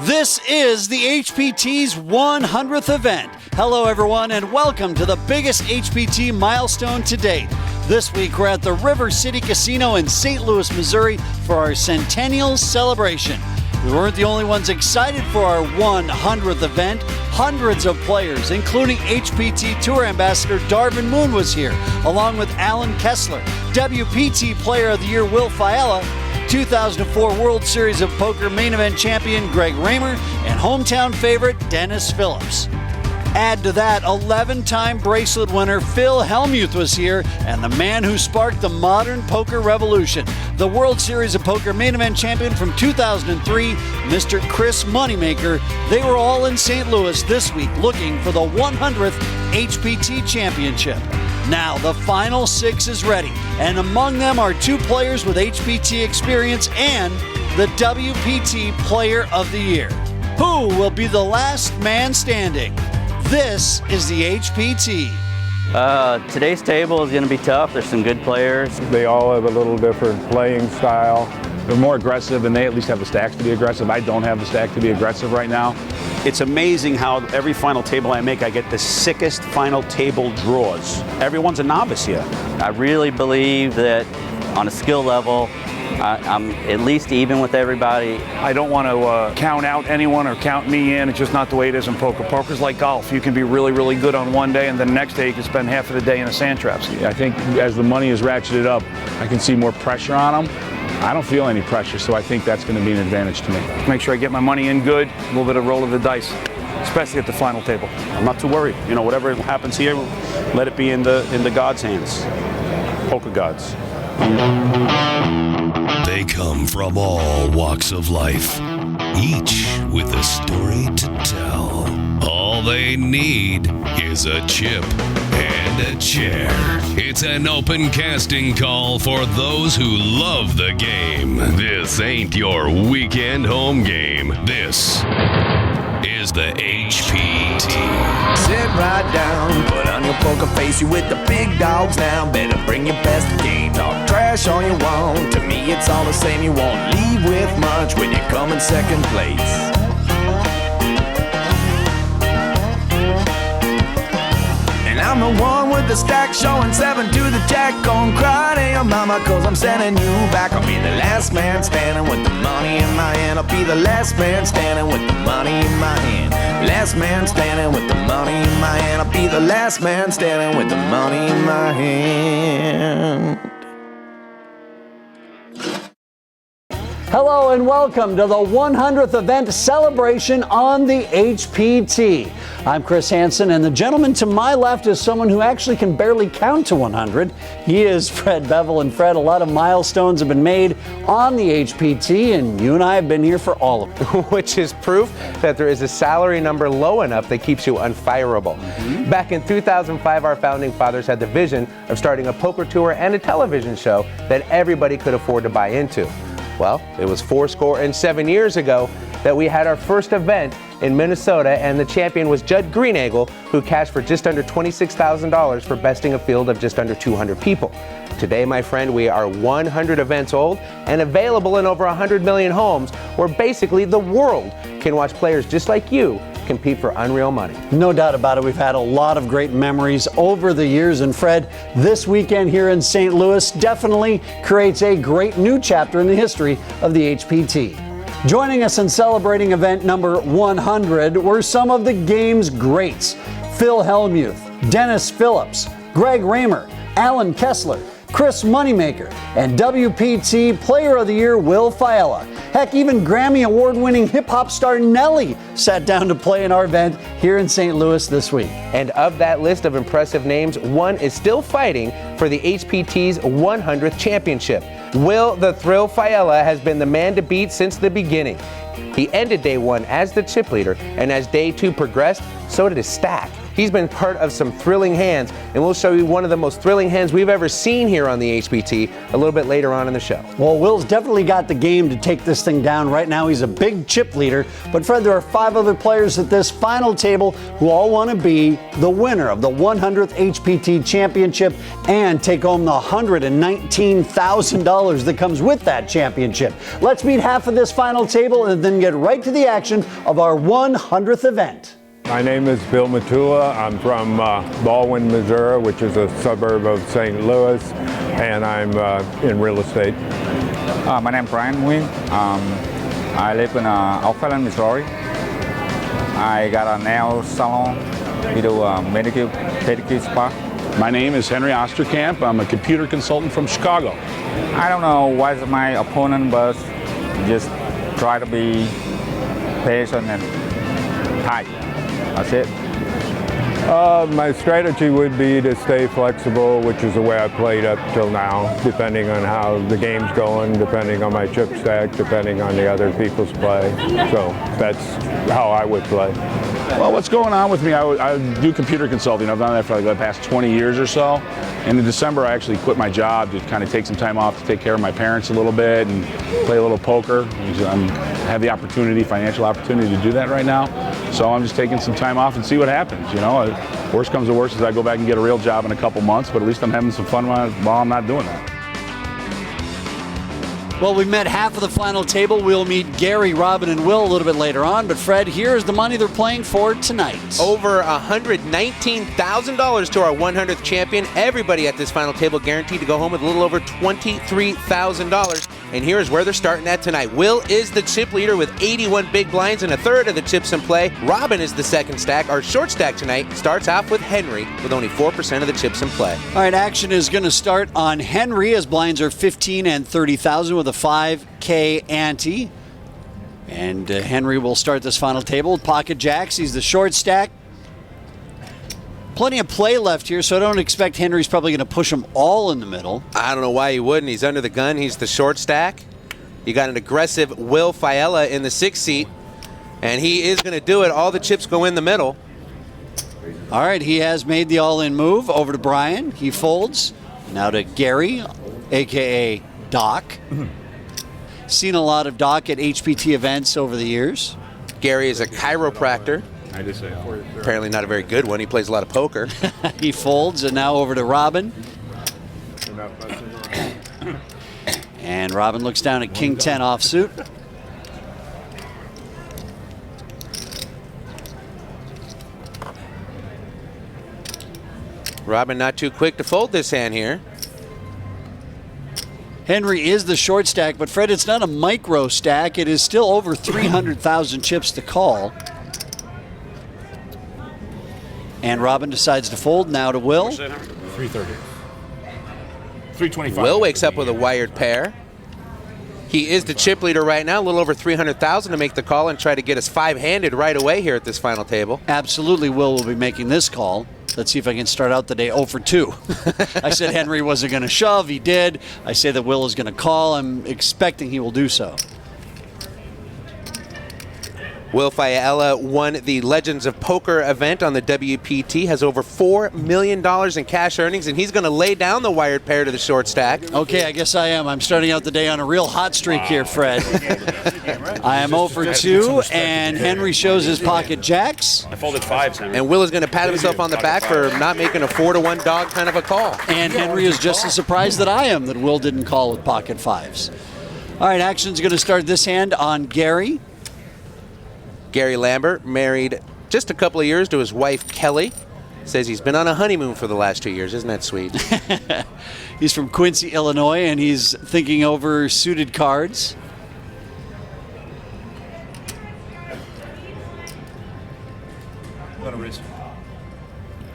This is the HPT's 100th event. Hello, everyone, and welcome to the biggest HPT milestone to date. This week, we're at the River City Casino in St. Louis, Missouri for our centennial celebration. We weren't the only ones excited for our 100th event. Hundreds of players, including HPT Tour Ambassador Darvin Moon, was here, along with Alan Kessler, WPT Player of the Year Will Fiala, 2004 World Series of Poker main event champion Greg Raymer, and hometown favorite Dennis Phillips. Add to that, 11-time bracelet winner Phil Hellmuth was here, and the man who sparked the modern poker revolution, the World Series of Poker main event champion from 2003, Mr. Chris Moneymaker. They were all in St. Louis this week looking for the 100th HPT Championship. Now, the final six is ready, and among them are two players with HPT experience and the WPT Player of the Year. Who will be the last man standing? This is the HPT. Today's table is going to be tough. There's some good players. They all have a little different playing style. They're more aggressive, and they at least have the stacks to be aggressive. I don't have the stack to be aggressive right now. It's amazing how every final table I make, I get the sickest final table draws. Everyone's a novice here. I really believe that on a skill level, I'm at least even with everybody. I don't want to count out anyone or count me in. It's just not the way it is in poker. Poker's like golf. You can be really, really good on one day, and then the next day you can spend half of the day in a sand trap. I think as the money is ratcheted up, I can see more pressure on them. I don't feel any pressure, so I think that's going to be an advantage to me. Make sure I get my money in good, a little bit of roll of the dice, especially at the final table. I'm not too worried. You know, whatever happens here, let it be in the gods' hands. Poker gods. They come from all walks of life, each with a story to tell. All they need is a chip and a chair. It's an open casting call for those who love the game. This ain't your weekend home game. This is the HPT. Sit right down, put on your poker face. You with the big dogs now. Better bring your best game. Talk trash all you want. To me, it's all the same. You won't leave with much when you come in second place. And I'm the one with the stack showing 7 to the jack. Gonna cry to your mama, cause I'm sending you back. I'll be the last man standing with the money in my hand. I'll be the last man standing with the money in my hand. Last man standing with the money in my hand. I'll be the last man standing with the money in my hand. Hello and welcome to the 100th event celebration on the HPT. I'm Chris Hansen, and the gentleman to my left is someone who actually can barely count to 100. He is Fred Bevel. And Fred, a lot of milestones have been made on the HPT, and you and I have been here for all of them. Which is proof that there is a salary number low enough that keeps you unfireable. Back in 2005, our founding fathers had the vision of starting a poker tour and a television show that everybody could afford to buy into. Well, it was 47 years ago that we had our first event in Minnesota, and the champion was Judd Greeneagle, who cashed for just under $26,000 for besting a field of just under 200 people. Today, my friend, we are 100 events old and available in over 100 million homes, where basically the world can watch players just like you compete for unreal money. No doubt about it. We've had a lot of great memories over the years. And Fred, this weekend here in St. Louis definitely creates a great new chapter in the history of the HPT. Joining us in celebrating event number 100 were some of the game's greats: Phil Hellmuth, Dennis Phillips, Greg Raymer, Alan Kessler, Chris Moneymaker, and WPT Player of the Year Will Fiala. Heck, even Grammy Award-winning hip-hop star Nelly sat down to play in our event here in St. Louis this week. And of that list of impressive names, one is still fighting for the HPT's 100th championship. Will the Thrill Fiala has been the man to beat since the beginning. He ended day one as the chip leader, and as day two progressed, so did his stack. He's been part of some thrilling hands, and we'll show you one of the most thrilling hands we've ever seen here on the HPT a little bit later on in the show. Well, Will's definitely got the game to take this thing down. Right now, he's a big chip leader. But, Fred, there are 5 other players at this final table who all want to be the winner of the 100th HPT Championship and take home the $119,000 that comes with that championship. Let's meet half of this final table and then get right to the action of our 100th event. My name is Bill Matula. I'm from Baldwin, Missouri, which is a suburb of St. Louis, and I'm in real estate. My name is Brian Nguyen. I live in O'Fallon, Missouri. I got a nail salon. We do manicure, pedicure, spa. My name is Henry Osterkamp. I'm a computer consultant from Chicago. I don't know what's my opponent, but just try to be patient and tight. That's it. My strategy would be to stay flexible, which is the way I played up till now, depending on how the game's going, depending on my chip stack, depending on the other people's play. So that's how I would play. Well, what's going on with me, I do computer consulting. I've done that for like the past 20 years or so. And in December, I actually quit my job to kind of take some time off to take care of my parents a little bit and play a little poker. I have the opportunity, financial opportunity to do that right now. So I'm just taking some time off and see what happens. You know, worst comes to worst is I go back and get a real job in a couple months, but at least I'm having some fun while I'm not doing that. Well, we met half of the final table. We'll meet Gary, Robin, and Will a little bit later on. But, Fred, here's the money they're playing for tonight. Over $119,000 to our 100th champion. Everybody at this final table guaranteed to go home with a little over $23,000. And here's where they're starting at tonight. Will is the chip leader with 81 big blinds and a third of the chips in play. Robin is the second stack. Our short stack tonight starts off with Henry with only 4% of the chips in play. All right, action is going to start on Henry as blinds are 15 and 30,000 with a 5K ante. And Henry will start this final table with pocket jacks. He's the short stack. Plenty of play left here, so I don't expect Henry's probably going to push them all in the middle. I don't know why he wouldn't. He's under the gun. He's the short stack. You got an aggressive Will Fiella in the 6th seat, and he is going to do it. All the chips go in the middle. All right, he has made the all-in move over to Brian. He folds. Now to Gary, a.k.a. Doc. Seen a lot of Doc at HPT events over the years. Gary is a chiropractor. I just say Apparently not a very good one. He plays a lot of poker. He folds, and now over to Robin. And Robin looks down at King 10 offsuit. Robin not too quick to fold this hand here. Henry is the short stack, but Fred, it's not a micro stack. It is still over 300,000 chips to call. And Robin decides to fold now to Will. 330. 325. Will wakes up with a wired pair. He is the chip leader right now, a little over 300,000 to make the call and try to get us 5-handed right away here at this final table. Absolutely, Will be making this call. Let's see if I can start out the day 0 for 2. I said Henry wasn't going to shove. He did. I say that Will is going to call. I'm expecting he will do so. Will Fiella won the Legends of Poker event on the WPT, has over $4 million in cash earnings, and he's going to lay down the wired pair to the short stack. Okay, I guess I am. I'm starting out the day on a real hot streak here, Fred. I am 0 for 2, and Henry shows his pocket jacks. I folded 5s, Henry. And Will is going to pat himself on the back for not making a 4-to-1 dog kind of a call. And Henry is just as surprised that I am that Will didn't call with pocket 5s. All right, action's going to start this hand on Gary. Gary Lambert, married just a couple of years to his wife, Kelly. Says he's been on a honeymoon for the last 2 years. Isn't that sweet? He's from Quincy, Illinois, and he's thinking over suited cards.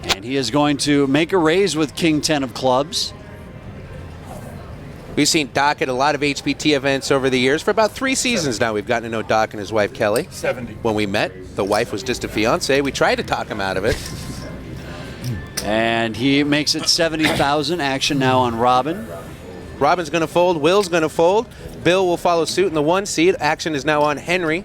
And he is going to make a raise with King 10 of clubs. We've seen Doc at a lot of HPT events over the years. For about 3 seasons now, we've gotten to know Doc and his wife, Kelly. 70. When we met, the wife was just a fiance. We tried to talk him out of it. And he makes it 70,000. Action now on Robin. Robin's going to fold. Will's going to fold. Bill will follow suit in the 1 seat. Action is now on Henry.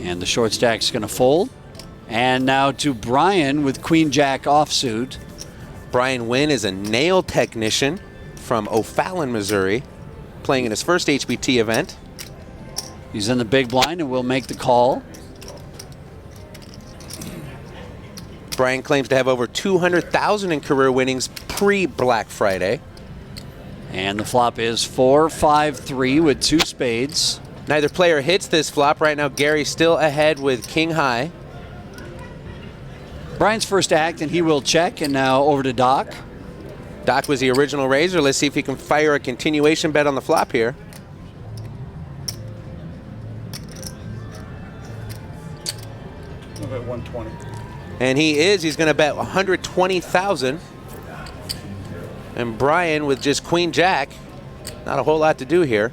And the short stack's going to fold. And now to Brian with Queen Jack offsuit. Brian Wynn is a nail technician from O'Fallon, Missouri, playing in his first HPT event. He's in the big blind and will make the call. Brian claims to have over 200,000 in career winnings pre-Black Friday. And the flop is 4-5-3 with 2 spades. Neither player hits this flop. Right now, Gary's still ahead with king high. Brian's first act, and he will check. And now over to Doc. Doc was the original raiser. Let's see if he can fire a continuation bet on the flop here. I'll bet 120. And he is. He's going to bet 120,000. And Brian with just Queen Jack. Not a whole lot to do here.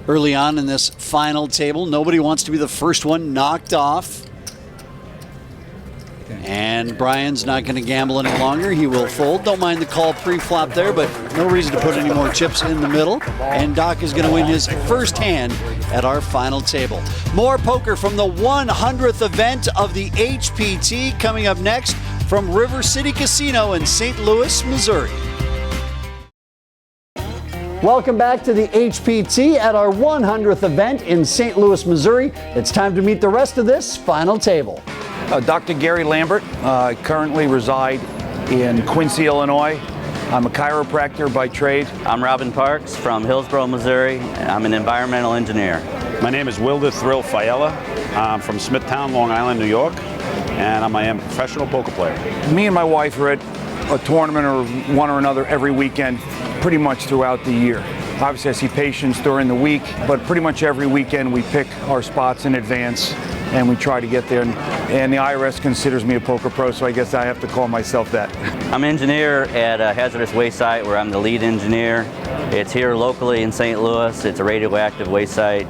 Early on in this final table, nobody wants to be the first one knocked off. And Brian's not going to gamble any longer. He will fold. Don't mind the call pre-flop there, but no reason to put any more chips in the middle. And Doc is going to win his first hand at our final table. More poker from the 100th event of the HPT coming up next from River City Casino in St. Louis, Missouri. Welcome back to the HPT at our 100th event in St. Louis, Missouri. It's time to meet the rest of this final table. Dr. Gary Lambert. I currently reside in Quincy, Illinois. I'm a chiropractor by trade. I'm Robin Parks from Hillsboro, Missouri. I'm an environmental engineer. My name is Wilder Thrill Fiella. I'm from Smithtown, Long Island, New York, and I am a professional poker player. Me and my wife are at a tournament or one or another every weekend, pretty much throughout the year. Obviously, I see patients during the week, but pretty much every weekend we pick our spots in advance and we try to get there. And the IRS considers me a poker pro, so I guess I have to call myself that. I'm an engineer at a hazardous waste site where I'm the lead engineer. It's here locally in St. Louis. It's a radioactive waste site.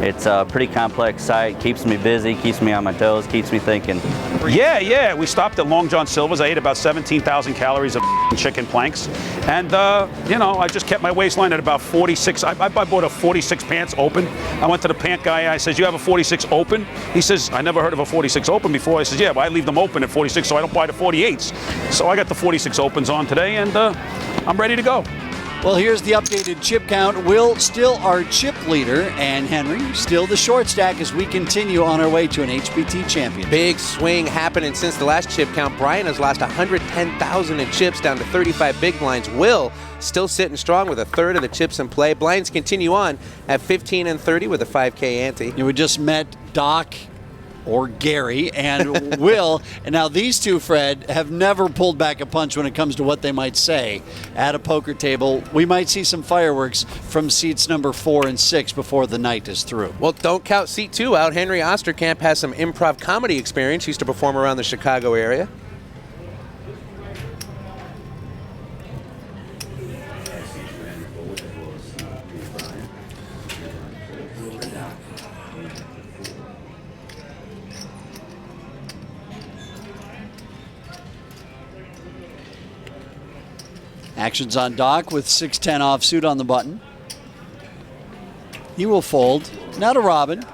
It's a pretty complex site, keeps me busy, keeps me on my toes, keeps me thinking. Yeah. We stopped at Long John Silver's. I ate about 17,000 calories of chicken planks. And, I just kept my waistline at about 46. I bought a 46 pants open. I went to the pant guy. I says, you have a 46 open? He says, I never heard of a 46 open before. I says, yeah, but I leave them open at 46, so I don't buy the 48s. So I got the 46 opens on today, and I'm ready to go. Well, here's the updated chip count. Will still our chip leader, and Henry still the short stack as we continue on our way to an HPT champion. Big swing happening since the last chip count. Brian has lost 110,000 in chips down to 35 big blinds. Will still sitting strong with a third of the chips in play. Blinds continue on at 15 and 30 with a 5K ante. We just met Doc or Gary and Will, and now these two, Fred, have never pulled back a punch when it comes to what they might say at a poker table. We might see some fireworks from seats number 4 and 6 before the night is through. Well, don't count seat 2 out. Henry Osterkamp has some improv comedy experience. He used to perform around the Chicago area. Action's on Doc with 6-10 offsuit on the button. He will fold. Now to Robin.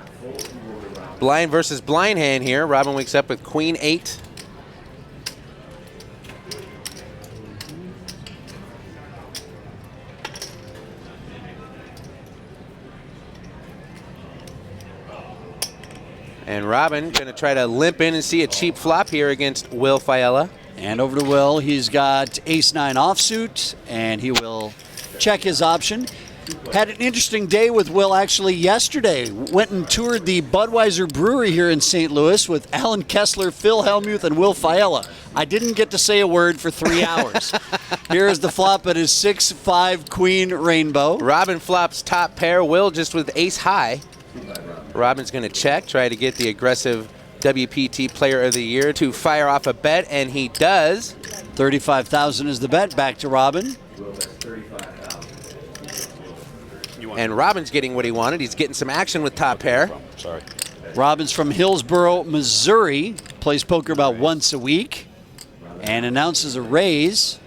Blind versus blind hand here. Robin wakes up with Queen 8. And Robin going to try to limp in and see a cheap flop here against Will Fiella. And over to Will. He's got ace-9 offsuit, and he will check his option. Had an interesting day with Will actually yesterday. Went and toured the Budweiser Brewery here in St. Louis with Alan Kessler, Phil Hellmuth, and Will Fiella. I didn't get to say a word for 3 hours. Here is the flop at his 6-5 queen rainbow. Robin flops top pair. Will just with ace high. Robin's going to check, try to get the aggressive WPT Player of the Year to fire off a bet, and he does. 35,000 is the bet. Back to Robin. And Robin's getting what he wanted. He's getting some action with top pair. Sorry. Robin's from Hillsboro, Missouri. Plays poker about once a week. and announces a raise.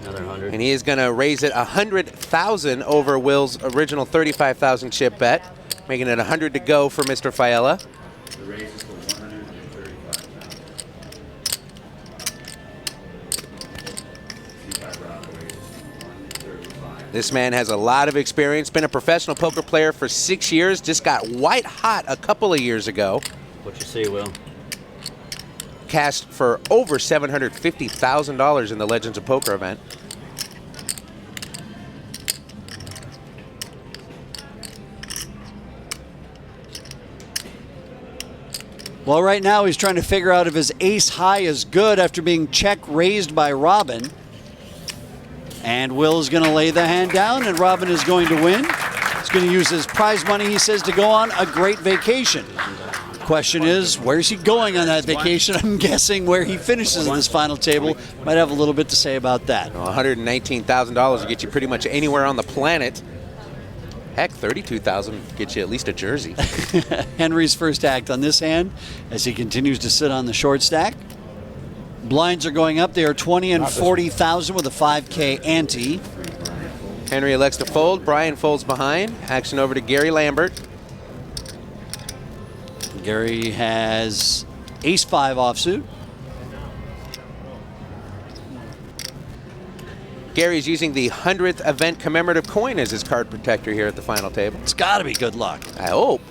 Another 100. And he is going to raise it 100,000 over Will's original 35,000 chip bet, making it 100 to go for Mr. Fiala. The raise is for 135,000. This man has a lot of experience, been a professional poker player for 6 years, just got white hot a couple of years ago. What you see, Will? Cashed for over $750,000 in the Legends of Poker event. Well, right now he's trying to figure out if his ace high is good after being check raised by Robin. And Will is going to lay the hand down, and Robin is going to win. He's going to use his prize money, he says, to go on a great vacation. Question is, where's he going on that vacation? I'm guessing where he finishes in this final table. Might have a little bit to say about that. Well, $119,000 will get you pretty much anywhere on the planet. Heck, $32,000 gets you at least a jersey. Henry's first act on this hand as he continues to sit on the short stack. Blinds are going up. They are 20 and 40,000 with a 5K ante. Henry elects to fold. Brian folds behind. Action over to Gary Lambert. Gary has ace-5 offsuit. Gary's using the 100th event commemorative coin as his card protector here at the final table. It's got to be good luck. I hope.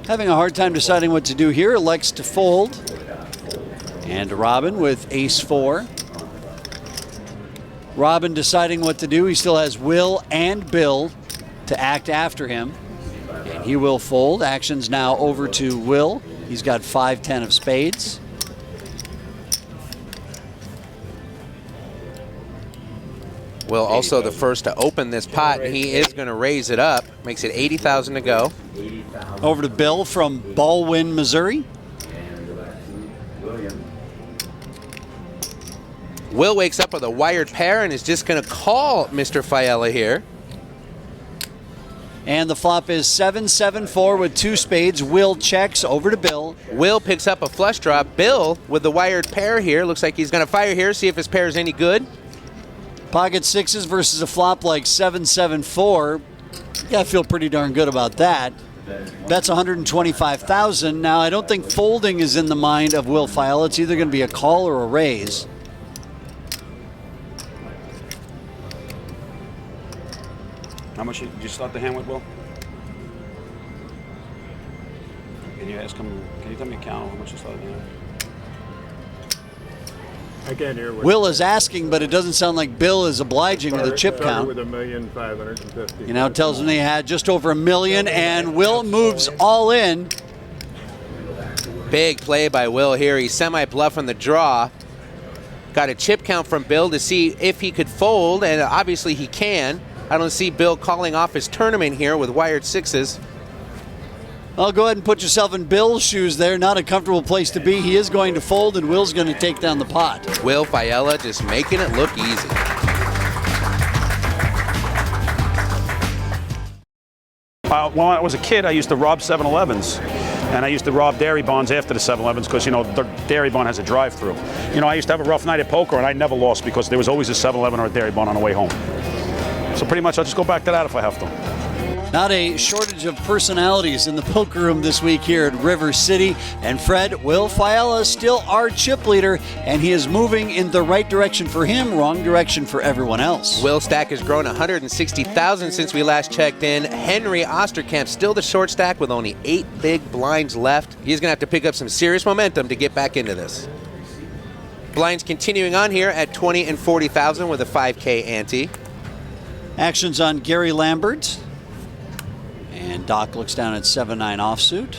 Having a hard time deciding what to do here, elects to fold. And Robin with ace-4. Robin deciding what to do. He still has Will and Bill to act after him. And he will fold. Action's now over to Will. He's got 5-10 of spades. Will also the first to open this pot. He is going to raise it up. Makes it 80,000 to go. Over to Bill from Baldwin, Missouri. Will wakes up with a wired pair and is just going to call Mr. Fiala here. And the flop is 7-7-4 with 2 spades. Will checks over to Bill. Will picks up a flush draw. Bill with the wired pair here. Looks like he's going to fire here, see if his pair is any good. Pocket sixes versus a flop like 7-7-4. Yeah, I feel pretty darn good about that. That's 125,000. Now, I don't think folding is in the mind of Will Fiala. It's either going to be a call or a raise. How much did you start the hand with, Will? Can you ask him, can you tell me a count how much you started the hand? I can't hear what Will is asking, but it doesn't sound like Bill is obliging with a chip count. with $1,550,000. He now tells him they had just over $1 million, and Will moves all in. Big play by Will here. He's semi-bluff on the draw. Got a chip count from Bill to see if he could fold, and obviously he can. I don't see Bill calling off his tournament here with wired sixes. Well, go ahead and put yourself in Bill's shoes there. Not a comfortable place to be. He is going to fold, and Will's going to take down the pot. Will Fiala just making it look easy. When I was a kid, I used to rob 7-Elevens. And I used to rob Dairy Bonds after the 7-Elevens because, you know, the Dairy Bond has a drive-through. You know, I used to have a rough night at poker, and I never lost because there was always a 7-Eleven or a Dairy Bond on the way home. So pretty much I'll just go back to that if I have to. Not a shortage of personalities in the poker room this week here at River City. And Fred, Will Fiala is still our chip leader, and he is moving in the right direction for him, wrong direction for everyone else. Will's stack has grown 160,000 since we last checked in. Henry Osterkamp still the short stack with only 8 big blinds left. He's going to have to pick up some serious momentum to get back into this. Blinds continuing on here at 20 and 40,000 with a 5K ante. Actions on Gary Lambert. And Doc looks down at 7-9 offsuit.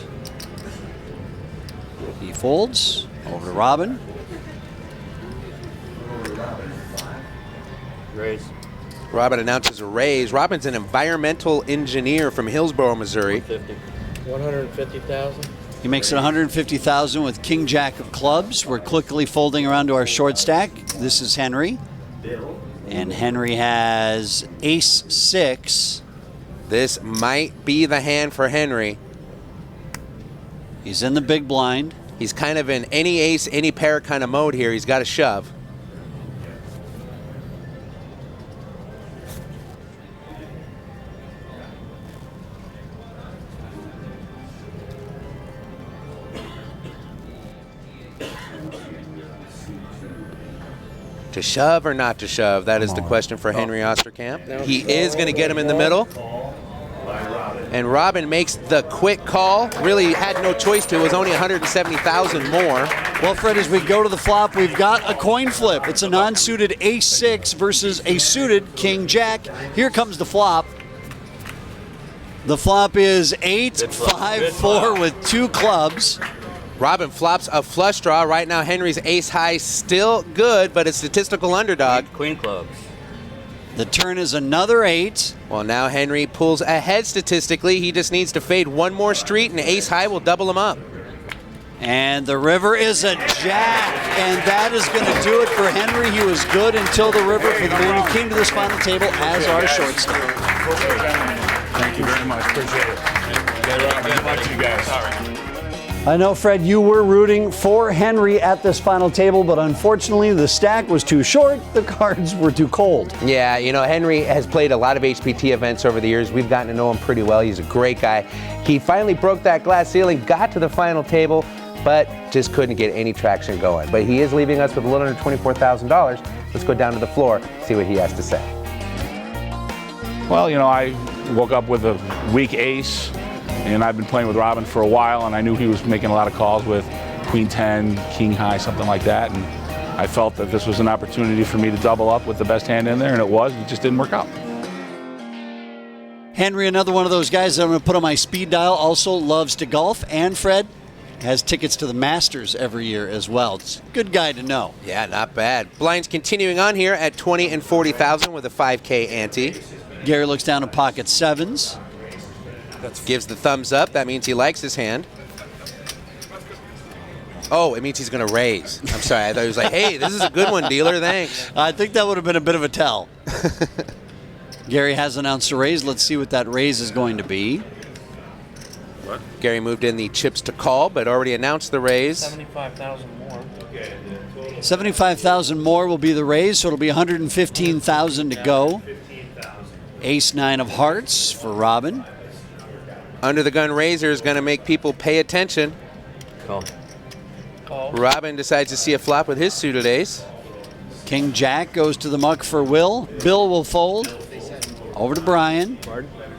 He folds over to Robin. Raise. Robin announces a raise. Robin's an environmental engineer from Hillsborough, Missouri. 150,000. He makes it 150,000 with King Jack of clubs. We're quickly folding around to our short stack. This is Henry. And Henry has ace 6. This might be the hand for Henry. He's in the big blind. He's kind of in any ace, any pair kind of mode here. He's got to shove. To shove or not to shove? That is the question for Henry Osterkamp. He is going to get him in the middle. And Robin makes the quick call. Really had no choice to. It was only 170,000 more. Well, Fred, as we go to the flop, we've got a coin flip. It's a non-suited ace-6 versus a suited king-jack. Here comes the flop. The flop is 8-5-4 with 2 clubs. Robin flops a flush draw. Right now, Henry's ace-high still good, but a statistical underdog. Queen clubs. The turn is another 8. Well, now Henry pulls ahead statistically. He just needs to fade one more street, and ace-high will double him up. And the river is a jack, and that is going to do it for Henry. He was good until the river for the man who came to this final table as our shortstop. Thank you very much. Appreciate it. Good luck to you guys. All right. I know, Fred, you were rooting for Henry at this final table, but unfortunately the stack was too short, the cards were too cold. Yeah, you know, Henry has played a lot of HPT events over the years. We've gotten to know him pretty well. He's a great guy. He finally broke that glass ceiling, got to the final table, but just couldn't get any traction going. But he is leaving us with a little under $24,000. Let's go down to the floor, see what he has to say. Well, you know, I woke up with a weak ace, and I've been playing with Robin for a while, and I knew he was making a lot of calls with Queen 10, King high, something like that, and I felt that this was an opportunity for me to double up with the best hand in there, and it was. It just didn't work out. Henry, another one of those guys that I'm going to put on my speed dial, also loves to golf, and Fred has tickets to the Masters every year as well. It's a good guy to know. Yeah, not bad. Blinds continuing on here at 20 and 40,000 with a 5K ante. Gary looks down at pocket 7s. Gives the thumbs up. That means he likes his hand. Oh, it means he's going to raise. I'm sorry. I thought he was like, hey, this is a good one, dealer. Thanks. I think that would have been a bit of a tell. Gary has announced a raise. Let's see what that raise is going to be. What? Gary moved in the chips to call, but already announced the raise. 75,000 more. 75,000 more will be the raise, so it'll be 115,000 to go. Ace-9 of hearts for Robin. Under the gun raiser is going to make people pay attention. Call. Robin decides to see a flop with his suited ace. King Jack goes to the muck for Will. Bill will fold. Over to Brian.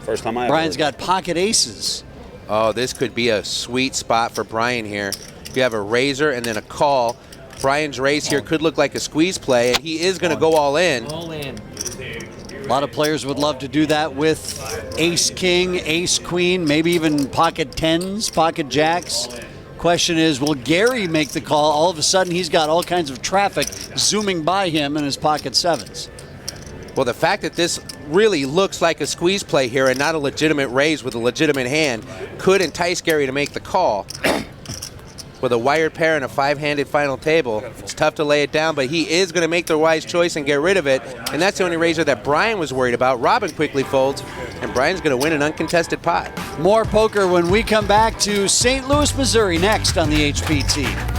First time I Brian's got pocket aces. Oh, this could be a sweet spot for Brian here. If you have a raiser and then a call, Brian's raise here could look like a squeeze play, and he is going to go all in. All in. A lot of players would love to do that with ace-king, ace-queen, maybe even pocket 10s, pocket jacks. Question is, will Gary make the call? All of a sudden, he's got all kinds of traffic zooming by him in his pocket 7s. Well, the fact that this really looks like a squeeze play here and not a legitimate raise with a legitimate hand could entice Gary to make the call. With a wired pair and a 5-handed final table, it's tough to lay it down, but he is going to make the wise choice and get rid of it. And that's the only raiser that Brian was worried about. Robin quickly folds, and Brian's going to win an uncontested pot. More poker when we come back to St. Louis, Missouri, next on the HPT.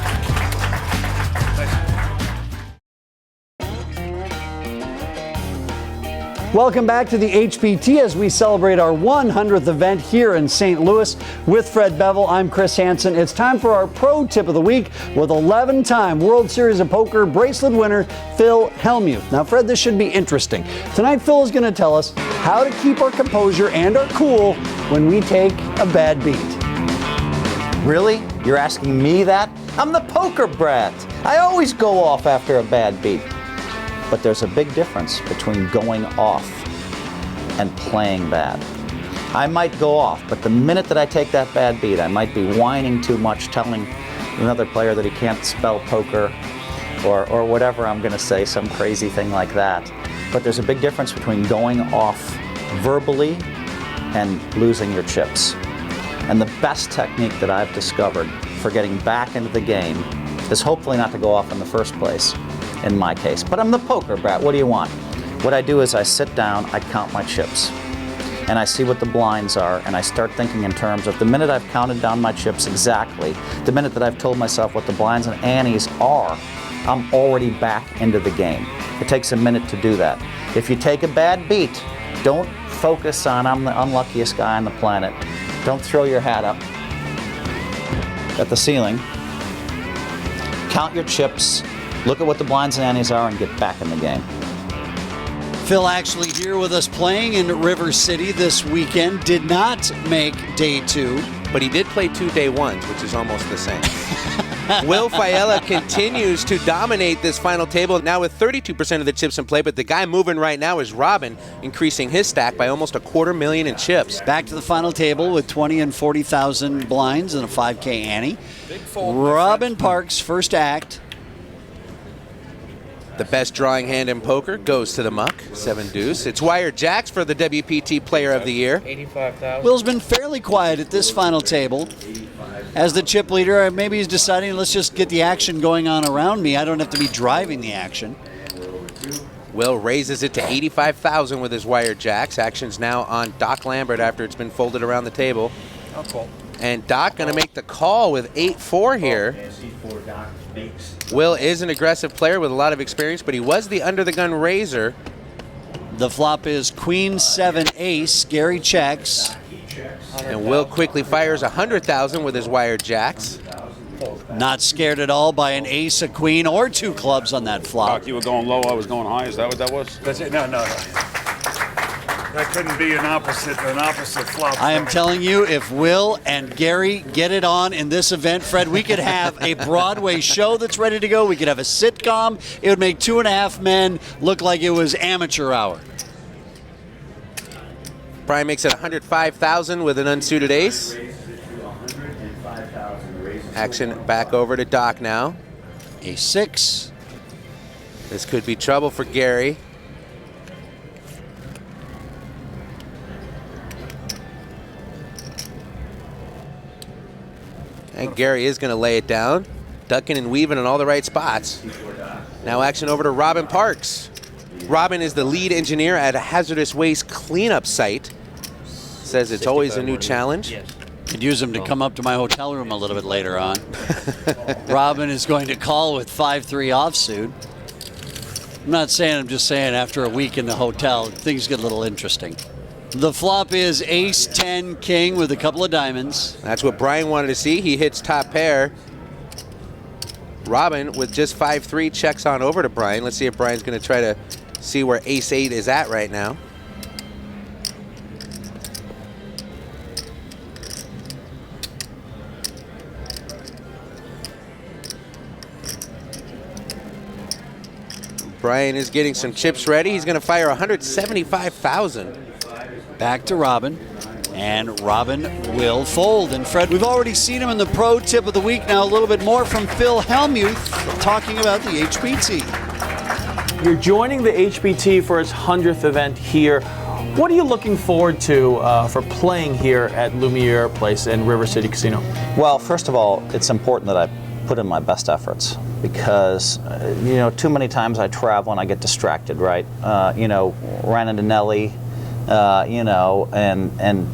Welcome back to the HPT as we celebrate our 100th event here in St. Louis. With Fred Bevel, I'm Chris Hansen. It's time for our pro tip of the week with 11-time World Series of Poker bracelet winner Phil Hellmuth. Now, Fred, this should be interesting. Tonight, Phil is going to tell us how to keep our composure and our cool when we take a bad beat. Really? You're asking me that? I'm the poker brat. I always go off after a bad beat. But there's a big difference between going off and playing bad. I might go off, but the minute that I take that bad beat, I might be whining too much, telling another player that he can't spell poker or whatever I'm going to say, some crazy thing like that. But there's a big difference between going off verbally and losing your chips. And the best technique that I've discovered for getting back into the game is hopefully not to go off in the first place, in my case. But I'm the poker brat, what do you want? What I do is I sit down, I count my chips. and I see what the blinds are, and I start thinking in terms of the minute I've counted down my chips exactly, the minute that I've told myself what the blinds and antes are, I'm already back into the game. It takes a minute to do that. If you take a bad beat, don't focus on I'm the unluckiest guy on the planet. Don't throw your hat up at the ceiling. Count your chips, look at what the blinds and antes are, and get back in the game. Phil actually here with us playing in River City this weekend. Did not make day 2. But he did play 2 day 1s, which is almost the same. Will Fiala continues to dominate this final table, now with 32% of the chips in play, but the guy moving right now is Robin, increasing his stack by almost $250,000 in chips. Back to the final table with 20 and 40,000 blinds and a 5K ante. Robin Parks, first act. The best drawing hand in poker goes to the muck, 7 deuce. It's Wire Jacks for the WPT Player of the Year. 85,000. Will's been fairly quiet at this final table. As the chip leader, maybe he's deciding, let's just get the action going on around me. I don't have to be driving the action. Will raises it to 85,000 with his Wire Jacks. Action's now on Doc Lambert after it's been folded around the table. And Doc going to make the call with 8-4 here. Will is an aggressive player with a lot of experience, but he was the under-the-gun raiser. The flop is Queen 7 Ace. Gary checks. And Will quickly fires 100,000 with his Wire Jacks. Not scared at all by an ace, a queen, or 2 clubs on that flop. Doc, you were going low, I was going high. Is that what that was? That's it. No. That couldn't be an opposite flop. I am telling you, if Will and Gary get it on in this event, Fred, we could have a Broadway show that's ready to go. We could have a sitcom. It would make 2.5 Men look like it was amateur hour. Brian makes it 105,000 with an unsuited ace. Action back over to Doc now. Ace 6. This could be trouble for Gary. And Gary is going to lay it down, ducking and weaving in all the right spots. Now action over to Robin Parks. Robin is the lead engineer at a hazardous waste cleanup site. Says it's always a new challenge. Could use him to come up to my hotel room a little bit later on. Robin is going to call with 5-3 offsuit. I'm not saying, I'm just saying after a week in the hotel, things get a little interesting. The flop is Ace 10 King with a couple of diamonds. That's what Brian wanted to see. He hits top pair. Robin with just 5-3 checks on over to Brian. Let's see if Brian's going to try to see where Ace 8 is at right now. Brian is getting some chips ready. He's going to fire 175,000. Back to Robin, and Robin will fold. And Fred, we've already seen him in the pro tip of the week. Now a little bit more from Phil Hellmuth talking about the HPT. You're joining the HPT for its 100th event here. What are you looking forward to for playing here at Lumiere Place in River City Casino? Well, first of all, it's important that I put in my best efforts because, too many times I travel and I get distracted, right? Ran into Nelly, it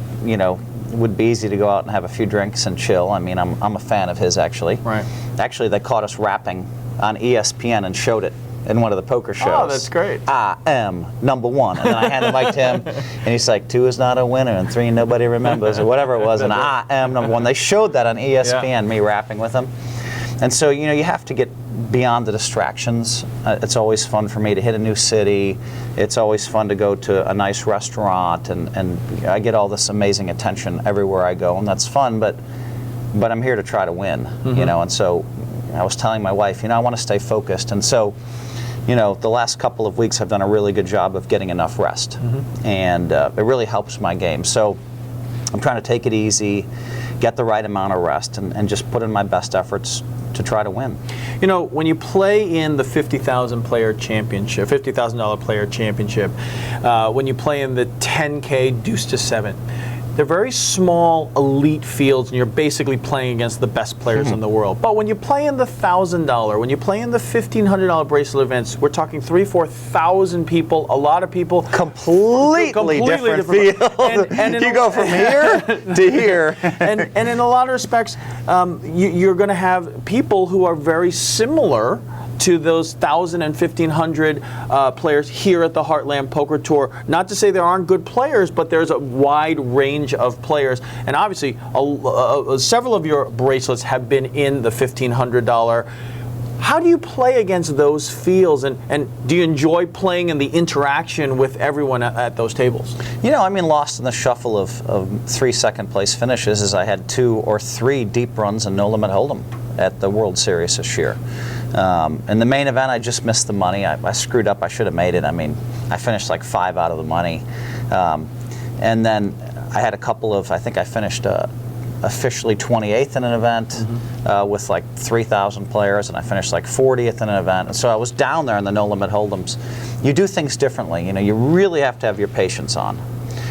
would be easy to go out and have a few drinks and chill. I mean, I'm a fan of his, actually. Right. Actually, they caught us rapping on ESPN and showed it in one of the poker shows. Oh, that's great. I am number 1. And then I handed the mic to him, and he's like, 2 is not a winner, and 3 nobody remembers, or whatever it was, and I am number 1. They showed that on ESPN, me rapping with him. And so, you have to get beyond the distractions. It's always fun for me to hit a new city. It's always fun to go to a nice restaurant, and I get all this amazing attention everywhere I go, and that's fun, but I'm here to try to win, and so I was telling my wife, I want to stay focused, and so, the last couple of weeks I've done a really good job of getting enough rest, and it really helps my game. So I'm trying to take it easy, get the right amount of rest, and just put in my best efforts to try to win. When you play in the $50,000 player championship, $50,000 player championship, when you play in the 10K deuce to 7, they're very small, elite fields, and you're basically playing against the best players in the world. But when you play in the $1,000, when you play in the $1,500 bracelet events, we're talking 3,000-4,000 people, a lot of people. Completely different field. And you go from here to here. and in a lot of respects, you're going to have people who are very similar to those 1,000 and 1,500 players here at the Heartland Poker Tour. Not to say there aren't good players, but there's a wide range of players. And obviously, several of your bracelets have been in the $1,500. How do you play against those fields, and do you enjoy playing in the interaction with everyone at those tables? You know, I mean, lost in the shuffle of 3 second-place finishes is I had 2 or 3 deep runs and no limit hold'em at the World Series this year. In the main event, I just missed the money. I screwed up. I should have made it. I mean, I finished like 5 out of the money. And then I had a couple of, I think I finished officially 28th in an event with like 3,000 players, and I finished like 40th in an event. And so I was down there in the no limit hold'ems. You do things differently. You know, you really have to have your patience on.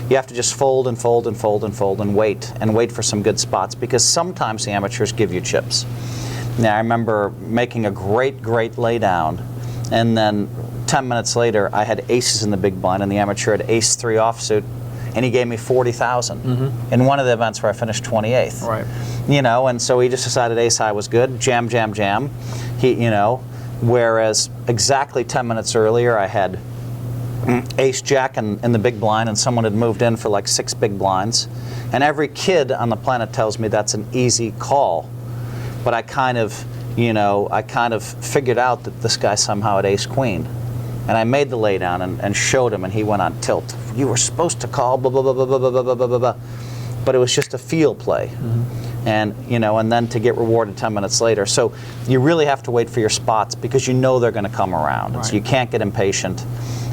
You have to just fold and fold and fold and fold and wait for some good spots, because sometimes the amateurs give you chips. Now, I remember making a great laydown, and then 10 minutes later, I had aces in the big blind, and the amateur had ace-3 offsuit, and he gave me 40,000 in one of the events where I finished 28th. Right. You know, and so he just decided ace-high was good, jam. He, you know, whereas exactly 10 minutes earlier, I had ace-jack in the big blind, and someone had moved in for like 6 big blinds. And every kid on the planet tells me that's an easy call. But I kind of figured out that this guy somehow had ace-queen. And I made the laydown and showed him, and he went on tilt. You were supposed to call, blah, blah, blah, blah, blah, blah, blah, blah, blah. But it was just a field play. And, you know, and then to get rewarded 10 minutes later. So you really have to wait for your spots, because you know they're going to come around. Right. So you can't get impatient.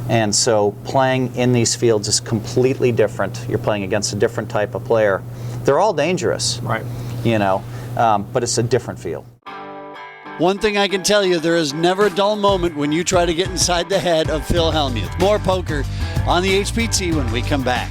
And so playing in these fields is completely different. You're playing against a different type of player. They're all dangerous. Right. You know. But it's a different feel. One thing I can tell you, there is never a dull moment when you try to get inside the head of Phil Hellmuth. More poker on the HPT when we come back.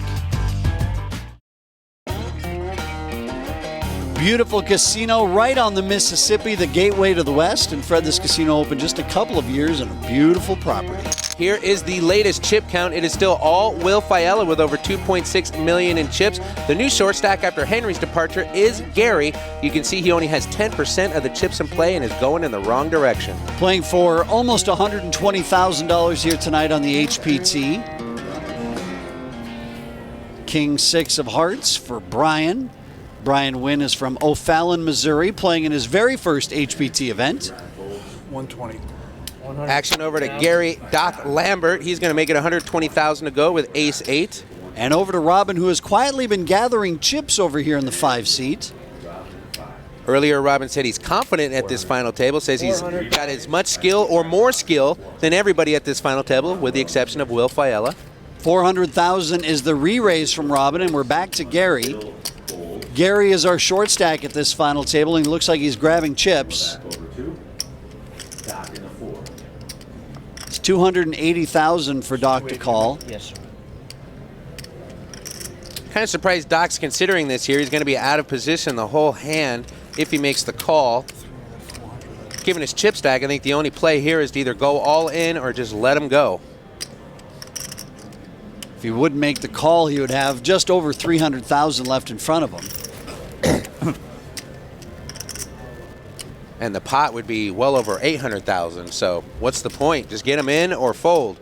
Beautiful casino right on the Mississippi, the gateway to the West. And Fred, this casino opened just a couple of years and a beautiful property. Here is the latest chip count. It is still all Will Fiala with over 2.6 million in chips. The new short stack after Henry's departure is Gary. You can see he only has 10% of the chips in play and is going in the wrong direction. Playing for almost $120,000 here tonight on the HPT. King 6 of hearts for Brian. Brian Wynn is from O'Fallon, Missouri, playing in his very first HPT event. 120. Action over to Gary Doc Lambert. He's going to make it $120,000 to go with ace-8. And over to Robin, who has quietly been gathering chips over here in the 5 seat. Earlier, Robin said he's confident at this final table, says he's got as much skill or more skill than everybody at this final table, with the exception of Will Fiala. 400,000 is the re-raise from Robin, and we're back to Gary. Gary is our short stack at this final table, and he looks like he's grabbing chips. It's 280,000 for Doc to call. Yes, sir. Kind of surprised Doc's considering this here. He's going to be out of position the whole hand if he makes the call. Given his chip stack, I think the only play here is to either go all in or just let him go. If he would make the call, he would have just over 300,000 left in front of him. And the pot would be well over 800,000. So what's the point? Just get him in or fold.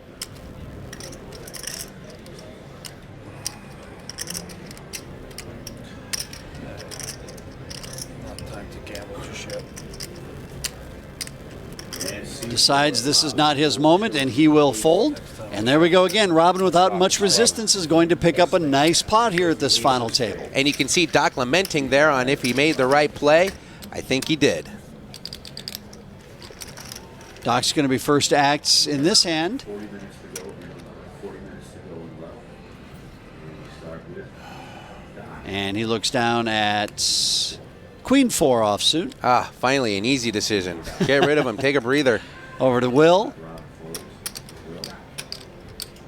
Decides this is not his moment, and he will fold. And there we go again. Robin, without much resistance, is going to pick up a nice pot here at this final table. And you can see Doc lamenting there on if he made the right play. I think he did. Doc's going to be first to act in this hand. And he looks down at Queen 4 offsuit. Ah, finally an easy decision. Get rid of him. Take a breather. Over to Will.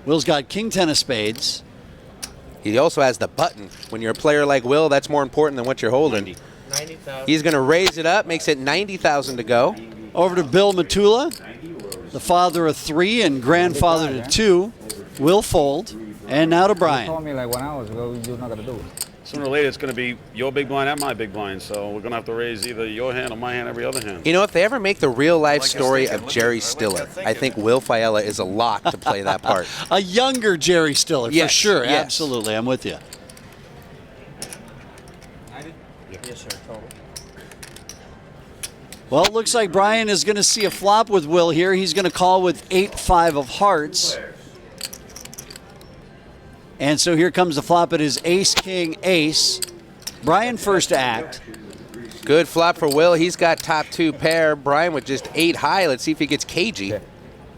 Will's got King 10 of spades. He also has the button. When you're a player like Will, that's more important than what you're holding. 90,000. He's going to raise it up, makes it 90,000 to go. Over to Bill Matula, the father of 3 and grandfather to 2. Will fold. And now to You Brian. told me like 1 hour ago you're not gonna do it. Sooner or later, it's going to be your big blind and my big blind, so we're going to have to raise either your hand or my hand every other hand. You know, if they ever make the real-life story of Jerry Stiller, I think Will Fiala is a lock to play that part. A younger Jerry Stiller, for Yes, sure. yes. Absolutely. I'm with you. Yes, sir. Total. Well, it looks like Brian is going to see a flop with Will here. He's going to call with 8-5 of hearts. And so here comes the flop. It is ace, king, ace. Brian first to act. Good flop for Will. He's got top 2 pair. Brian with just 8 high. Let's see if he gets cagey.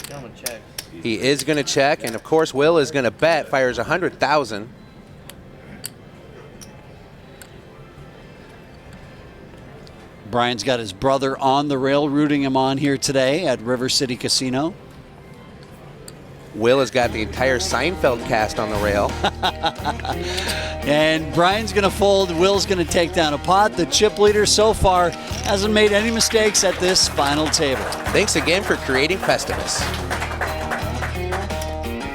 Gentlemen, check. He is going to check, and of course Will is going to bet. Fires 100,000. Brian's got his brother on the rail, rooting him on here today at River City Casino. Will has got the entire Seinfeld cast on the rail. And Brian's going to fold. Will's going to take down a pot. The chip leader so far hasn't made any mistakes at this final table. Thanks again for creating Festivus.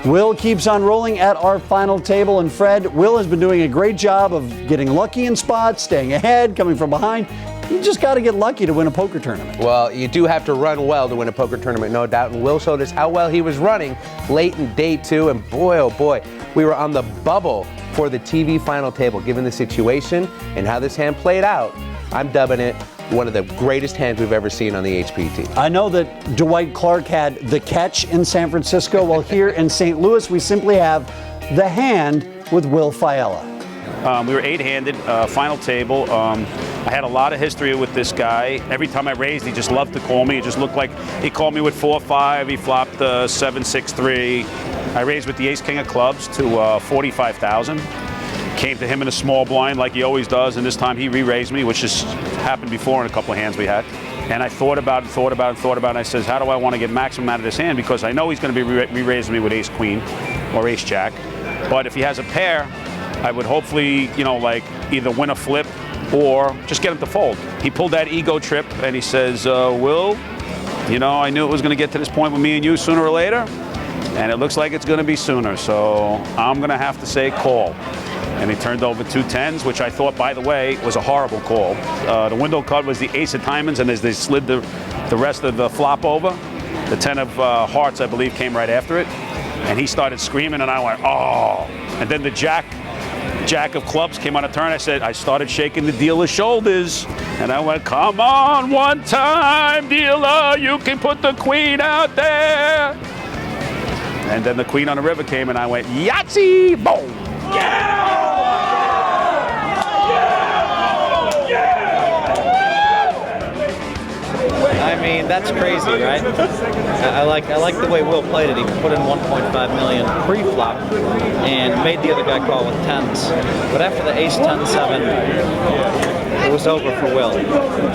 Will keeps on rolling at our final table. And Fred, Will has been doing a great job of getting lucky in spots, staying ahead, coming from behind. You just got to get lucky to win a poker tournament. Well, you do have to run well to win a poker tournament, no doubt. And Will showed us how well he was running late in day 2. And boy, oh boy, we were on the bubble for the TV final table. Given the situation and how this hand played out, I'm dubbing it one of the greatest hands we've ever seen on the HPT. I know that Dwight Clark had the catch in San Francisco. Well, here in St. Louis, we simply have the hand with Will Fiala. We were 8-handed, final table. I had a lot of history with this guy. Every time I raised, he just loved to call me. It just looked like he called me with 4-5. He flopped 7-6-3. I raised with the ace-king of clubs to 45,000. Came to him in a small blind like he always does, and this time he re-raised me, which has happened before in a couple of hands we had. And I thought about it, and I says, how do I want to get maximum out of this hand? Because I know he's going to be re-raising me with ace-queen or ace-jack. But if he has a pair, I would hopefully, like either win a flip or just get him to fold. He pulled that ego trip and he says, Will, I knew it was going to get to this point with me and you sooner or later, and it looks like it's going to be sooner, so I'm going to have to say call. And he turned over 2 10s, which I thought, by the way, was a horrible call. The window cut was the ace of diamonds, and as they slid the rest of the flop over, the 10 of hearts, I believe, came right after it. And he started screaming, and I went, oh. And then the jack of clubs came on a turn. I started shaking the dealer's shoulders, and I went, come on, one time, dealer, you can put the queen out there. And then the queen on the river came, and I went, Yahtzee, boom. I mean, that's crazy, right? I like the way Will played it. He put in 1.5 million pre-flop and made the other guy call with 10s. But after the ace 10-7, it was over for Will.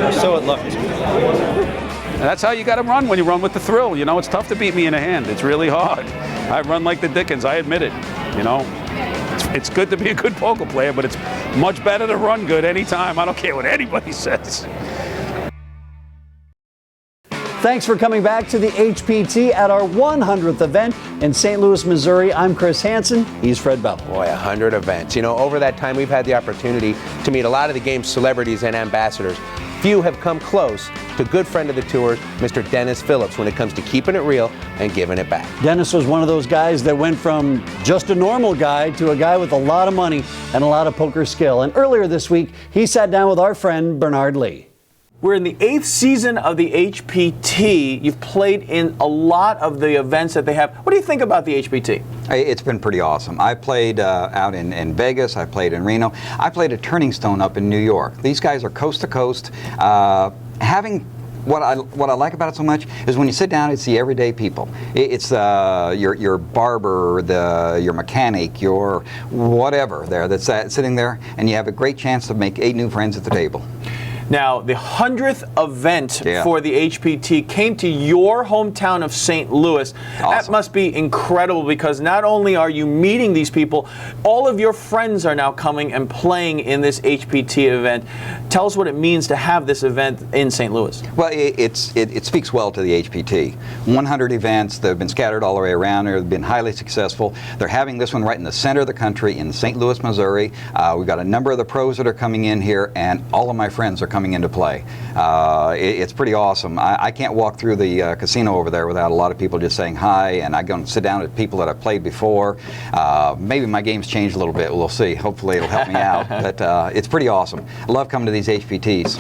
Or so it looked. And that's how you got to run when you run with the thrill. It's tough to beat me in a hand. It's really hard. I run like the Dickens. I admit it. It's good to be a good poker player, but it's much better to run good anytime. I don't care what anybody says. Thanks for coming back to the HPT at our 100th event in St. Louis, Missouri. I'm Chris Hansen. He's Fred Bevel. Boy, 100 events. Over that time, we've had the opportunity to meet a lot of the game's celebrities and ambassadors. Few have come close to good friend of the tours, Mr. Dennis Phillips, when it comes to keeping it real and giving it back. Dennis was one of those guys that went from just a normal guy to a guy with a lot of money and a lot of poker skill. And earlier this week, he sat down with our friend Bernard Lee. We're in the 8th season of the HPT. You've played in a lot of the events that they have. What do you think about the HPT? It's been pretty awesome. I played out in Vegas. I played in Reno. I played at Turning Stone up in New York. These guys are coast to coast. What I like about it so much is when you sit down, it's the everyday people. It's your barber, your mechanic, your whatever there that's sitting there, and you have a great chance to make 8 new friends at the table. Now, the 100th event for the HPT came to your hometown of St. Louis. Awesome. That must be incredible because not only are you meeting these people, all of your friends are now coming and playing in this HPT event. Tell us what it means to have this event in St. Louis. Well, it speaks well to the HPT. 100 events that have been scattered all the way around here, have been highly successful. They're having this one right in the center of the country in St. Louis, Missouri. We've got a number of the pros that are coming in here, and all of my friends are coming into play. It's pretty awesome. I can't walk through the casino over there without a lot of people just saying hi, and I go and sit down with people that I've played before. Maybe my game's changed a little bit. We'll see. Hopefully it'll help me out. But it's pretty awesome. I love coming to these HPTs.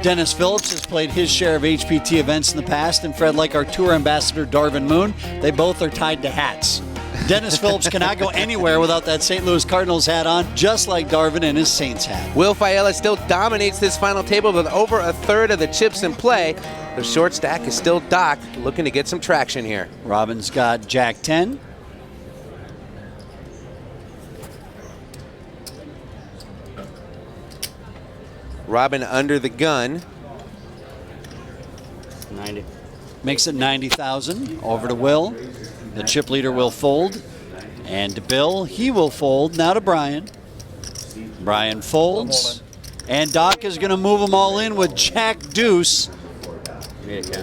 Dennis Phillips has played his share of HPT events in the past, and Fred, like our tour ambassador Darvin Moon, they both are tied to hats. Dennis Phillips cannot go anywhere without that St. Louis Cardinals hat on, just like Darvin and his Saints hat. Will Fiala still dominates this final table with over a third of the chips in play. The short stack is still Doc, looking to get some traction here. Robin's got Jack 10. Robin under the gun. 90. Makes it 90,000. Over to Will. The chip leader will fold. And to Bill, he will fold. Now to Brian. Brian folds. And Doc is going to move them all in with Jack Deuce. It's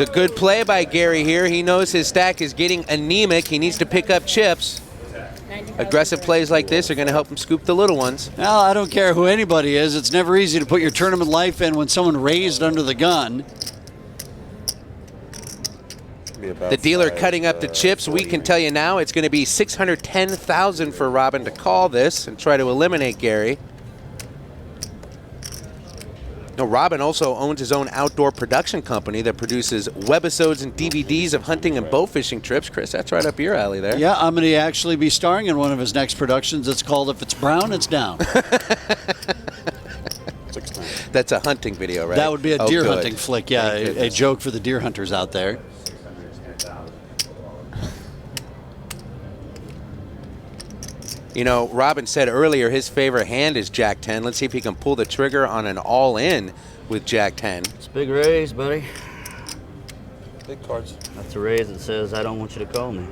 a good play by Gary here. He knows his stack is getting anemic. He needs to pick up chips. Aggressive plays like this are going to help him scoop the little ones. Well, I don't care who anybody is. It's never easy to put your tournament life in when someone raised under the gun. The dealer cutting up the chips. We can tell you now it's going to be $610,000 for Robin to call this and try to eliminate Gary. Now, Robin also owns his own outdoor production company that produces webisodes and DVDs of hunting and bow fishing trips. Chris, that's right up your alley there. Yeah, I'm going to actually be starring in one of his next productions. It's called If It's Brown, It's Down. That's a hunting video, right? That would be a deer good. hunting flick, yeah, a joke for the deer hunters out there. You know, Robin said earlier his favorite hand is Jack 10. Let's see if he can pull the trigger on an all-in with Jack 10. It's a big raise, buddy. Big cards. That's a raise that says, I don't want you to call me.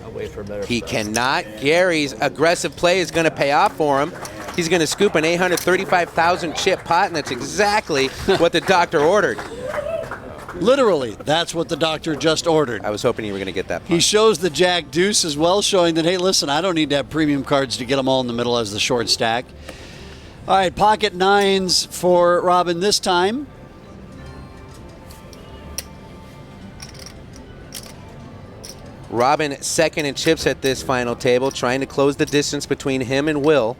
I'll wait for a better He start. cannot. Gary's aggressive play is going to pay off for him. He's going to scoop an 835,000 chip pot, and that's exactly what the doctor ordered. Literally, that's what the doctor just ordered. I was hoping you were going to get that. He shows the Jack Deuce as well, showing that, hey, listen, I don't need to have premium cards to get them all in the middle as the short stack. All right, pocket nines for Robin this time. Robin second in chips at this final table, trying to close the distance between him and Will.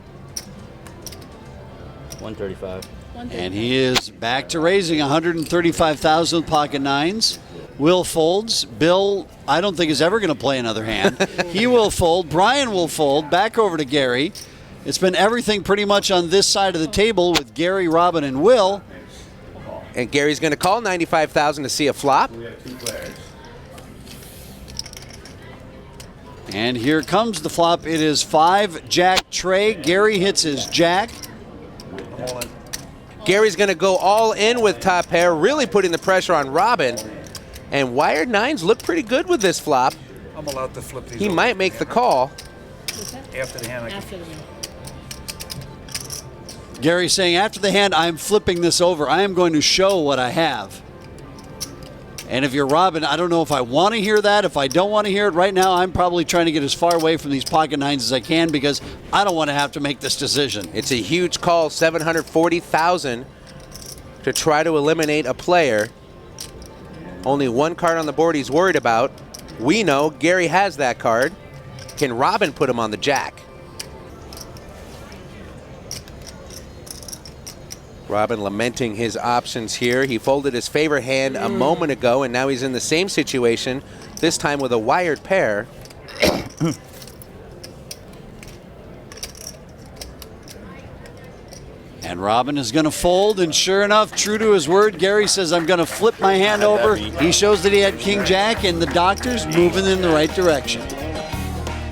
135. And he is back to raising 135,000 with pocket nines. Will folds. Bill, I don't think is ever going to play another hand. He will fold. Brian will fold. Back over to Gary. It's been everything pretty much on this side of the table with Gary, Robin, and Will. And Gary's going to call 95,000 to see a flop. And here comes the flop. It is 5 Jack Trey. Gary hits his Jack. Gary's going to go all in with top pair, really putting the pressure on Robin. And wired nines look pretty good with this flop. I'm allowed to flip these. He might make the call. After the hand. Gary saying, after the hand, I'm flipping this over. I am going to show what I have. And if you're Robin, I don't know if I want to hear that. If I don't want to hear it right now, I'm probably trying to get as far away from these pocket nines as I can because I don't want to have to make this decision. It's a huge call, 740,000 to try to eliminate a player. Only one card on the board he's worried about. We know Gary has that card. Can Robin put him on the jack? Robin lamenting his options here. He folded his favorite hand a moment ago, and now he's in the same situation, this time with a wired pair. And Robin is going to fold, and sure enough, true to his word, Gary says, I'm going to flip my hand over. He shows that he had King Jack, and the doctor's moving in the right direction.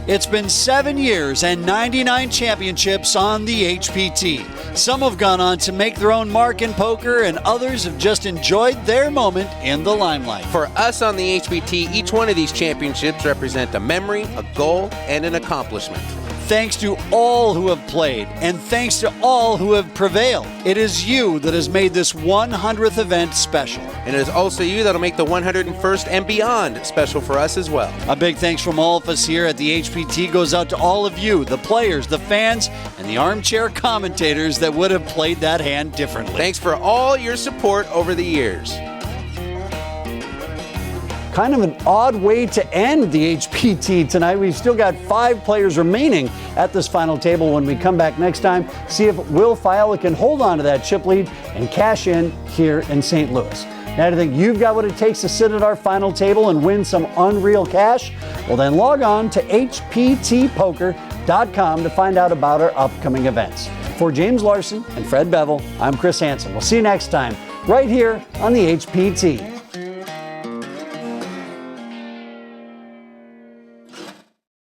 It's been 7 years and 99 championships on the HPT. Some have gone on to make their own mark in poker, and others have just enjoyed their moment in the limelight. For us on the HPT, each one of these championships represent a memory, a goal, and an accomplishment. Thanks to all who have played, and thanks to all who have prevailed. It is you that has made this 100th event special. And it is also you that'll make the 101st and beyond special for us as well. A big thanks from all of us here at the HPT goes out to all of you, the players, the fans, and the armchair commentators that would have played that hand differently. Thanks for all your support over the years. Kind of an odd way to end the HPT tonight. We've still got 5 players remaining at this final table. When we come back next time, see if Will Fiala can hold on to that chip lead and cash in here in St. Louis. Now, do you think you've got what it takes to sit at our final table and win some unreal cash? Well, then log on to hptpoker.com to find out about our upcoming events. For James Larson and Fred Bevel, I'm Chris Hansen. We'll see you next time right here on the HPT.